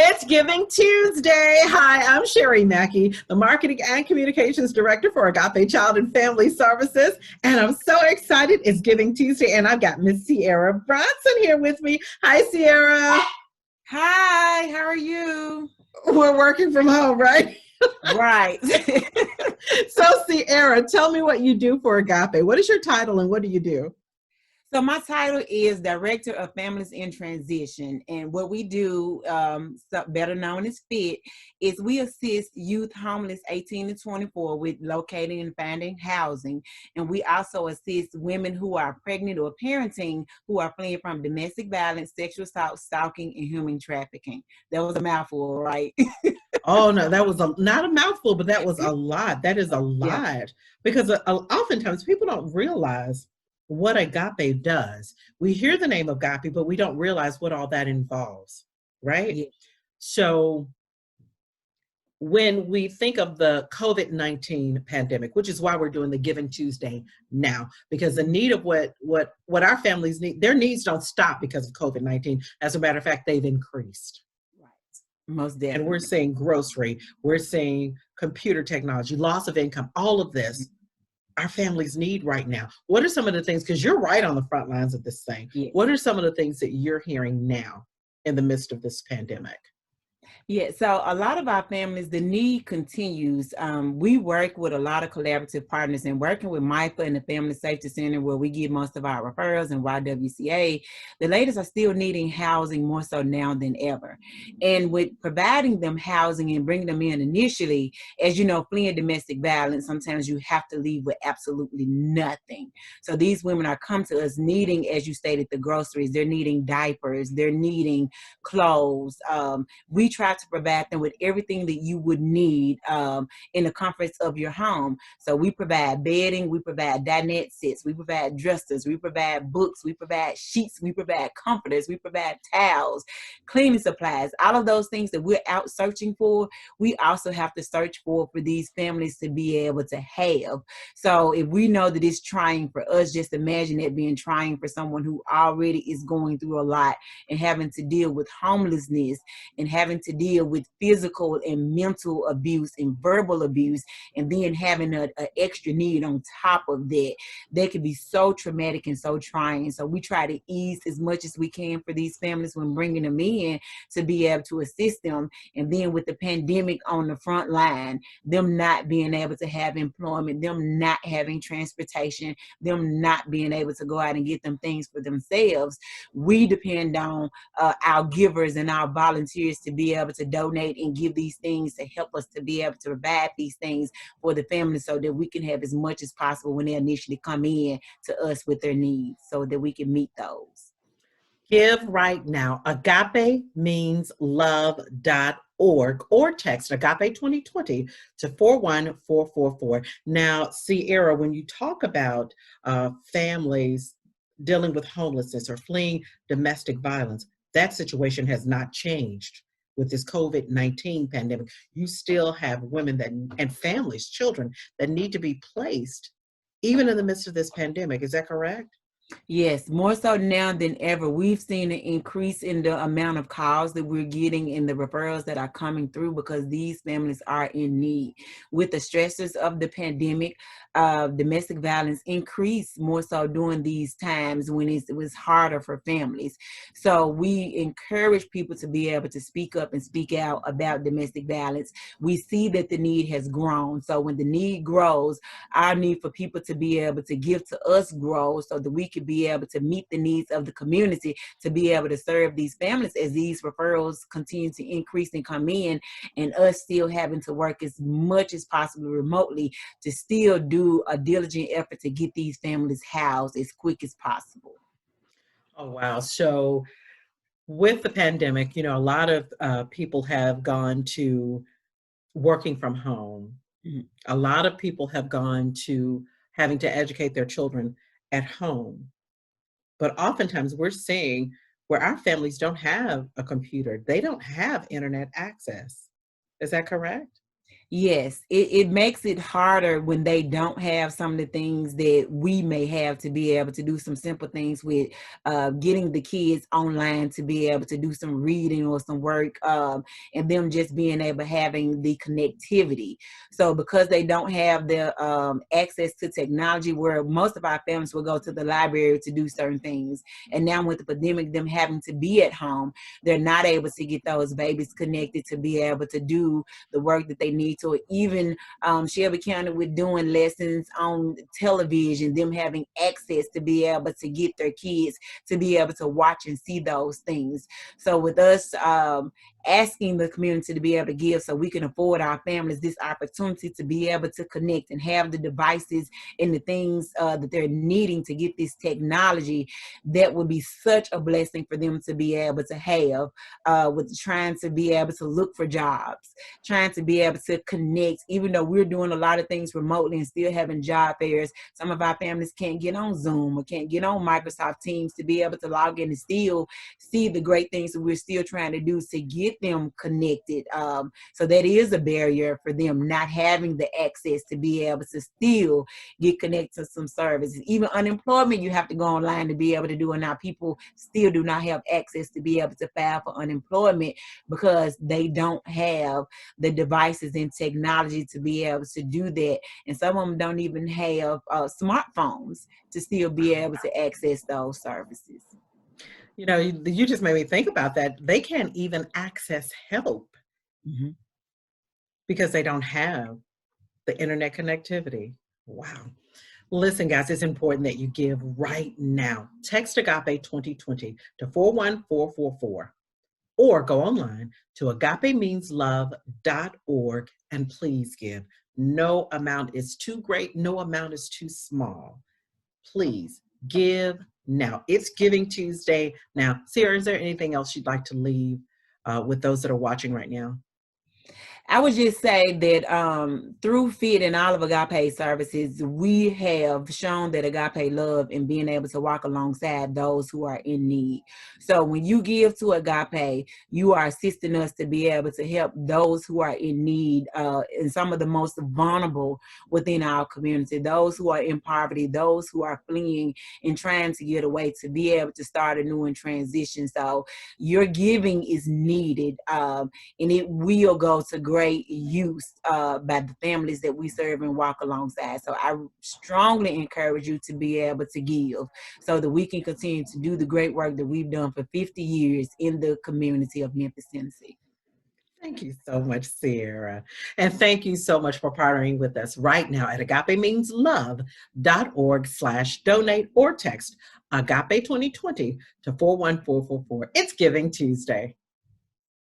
It's Giving Tuesday. Hi, I'm Sherry Mackey, the Marketing and Communications Director for Agape Child and Family Services. And I'm so excited. It's Giving Tuesday, and I've got Miss Ceaira Brunson here with me. Hi, Ceaira. Hi, how are you? We're working from home, right? Right. So, Ceaira, tell me what you do for Agape. What is your title and what do you do? So my title is Director of Families in Transition. And what we do, better known as FIT, is we assist youth homeless 18 to 24 with locating and finding housing. And we also assist women who are pregnant or parenting who are fleeing from domestic violence, sexual assault, stalking, and human trafficking. That was a mouthful, right? Oh, no, that was not a mouthful, but that was a lot. That is a Yeah. lot. Because oftentimes people don't realize what agape does. We hear the name agape, but we don't realize what all that involves, right? Yeah. So when we think of the COVID-19 pandemic, which is why we're doing the Giving Tuesday now, because the need of what our families need, their needs don't stop because of COVID-19. As a matter of fact, they've increased. Right. Most And we're definitely. seeing grocery, we're seeing computer technology, loss of income, all of this our families need right now. What are some of the things, because you're right on the front lines of this thing, Yes. what are some of the things that you're hearing now in the midst of this pandemic? Yeah, so a lot of our families, the need continues. We work with a lot of collaborative partners, and working with MIFA and the Family Safety Center, where we get most of our referrals, and YWCA, the ladies are still needing housing more so now than ever. And with providing them housing and bringing them in initially, as you know, fleeing domestic violence, sometimes you have to leave with absolutely nothing. So these women are come to us needing, as you stated, the groceries. They're needing diapers. They're needing clothes. We try to provide them with everything that you would need in the comforts of your home. So we provide bedding, we provide dinette sets, we provide dressers, we provide books, we provide sheets, we provide comforters, we provide towels, cleaning supplies, all of those things that we're out searching for, we also have to search for these families to be able to have. So if we know that it's trying for us, just imagine it being trying for someone who already is going through a lot and having to deal with homelessness and having to deal with physical and mental abuse and verbal abuse, and then having an extra need on top of that. They can be so traumatic and so trying. So we try to ease as much as we can for these families when bringing them in to be able to assist them. And then with the pandemic on the front line, them not being able to have employment, them not having transportation, them not being able to go out and get them things for themselves, we depend on our givers and our volunteers to be able to donate and give these things to help us to be able to provide these things for the family, so that we can have as much as possible when they initially come in to us with their needs, so that we can meet those. Give right now. Agape means love.org, or text Agape 2020 to 41444. Now, Ceaira, when you talk about families dealing with homelessness or fleeing domestic violence, that situation has not changed with this COVID-19 pandemic. You still have women and families, children that need to be placed even in the midst of this pandemic. Is that correct? Yes, more so now than ever. We've seen an increase in the amount of calls that we're getting and the referrals that are coming through, because these families are in need. With the stresses of the pandemic, domestic violence increased more so during these times when it was harder for families. So we encourage people to be able to speak up and speak out about domestic violence. We see that the need has grown. So when the need grows, our need for people to be able to give to us grows, so that we can be able to meet the needs of the community, to be able to serve these families as these referrals continue to increase and come in, and us still having to work as much as possible remotely to still do a diligent effort to get these families housed as quick as possible. Oh, wow. So with the pandemic, a lot of people have gone to working from home. Mhm. A lot of people have gone to having to educate their children at home. But oftentimes we're seeing where our families don't have a computer, they don't have internet access. Is that correct? Yes, it makes it harder when they don't have some of the things that we may have to be able to do some simple things with getting the kids online to be able to do some reading or some work, and them just being able having the connectivity. So because they don't have the access to technology, where most of our families will go to the library to do certain things, and now with the pandemic, them having to be at home, they're not able to get those babies connected to be able to do the work that they need to. Even Shelby County with doing lessons on television, them having access to be able to get their kids to be able to watch and see those things. So with us asking the community to be able to give so we can afford our families this opportunity to be able to connect and have the devices and the things that they're needing to get this technology, that would be such a blessing for them to be able to have with trying to be able to look for jobs, trying to be able to connect. Even though we're doing a lot of things remotely and still having job fairs, some of our families can't get on Zoom or can't get on Microsoft Teams to be able to log in and still see the great things that we're still trying to do to get them connected. So that is a barrier for them, not having the access to be able to still get connected to some services. Even unemployment, you have to go online to be able to do it. Now people still do not have access to be able to file for unemployment because they don't have the devices and technology to be able to do that. And some of them don't even have smartphones to still be able to access those services. You know, you just made me think about that. They can't even access help Mhm. because they don't have the internet connectivity. Wow. Listen, guys, it's important that you give right now. Text Agape 2020 to 41444 or go online to agapemeanslove.org and please give. No amount is too great, no amount is too small. Please give now. It's Giving Tuesday. Now, Ceaira, is there anything else you'd like to leave with those that are watching right now? I would just say that through FIT and all of Agape services, we have shown that Agape love and being able to walk alongside those who are in need. So when you give to Agape, you are assisting us to be able to help those who are in need and some of the most vulnerable within our community, those who are in poverty, those who are fleeing and trying to get away to be able to start a new and transition. So your giving is needed, and it will go to great use by the families that we serve and walk alongside. So I strongly encourage you to be able to give so that we can continue to do the great work that we've done for 50 years in the community of Memphis, Tennessee. Thank you so much, Ceaira. And thank you so much for partnering with us right now at agapemeanslove.org/donate or text Agape 2020 to 41444. It's Giving Tuesday.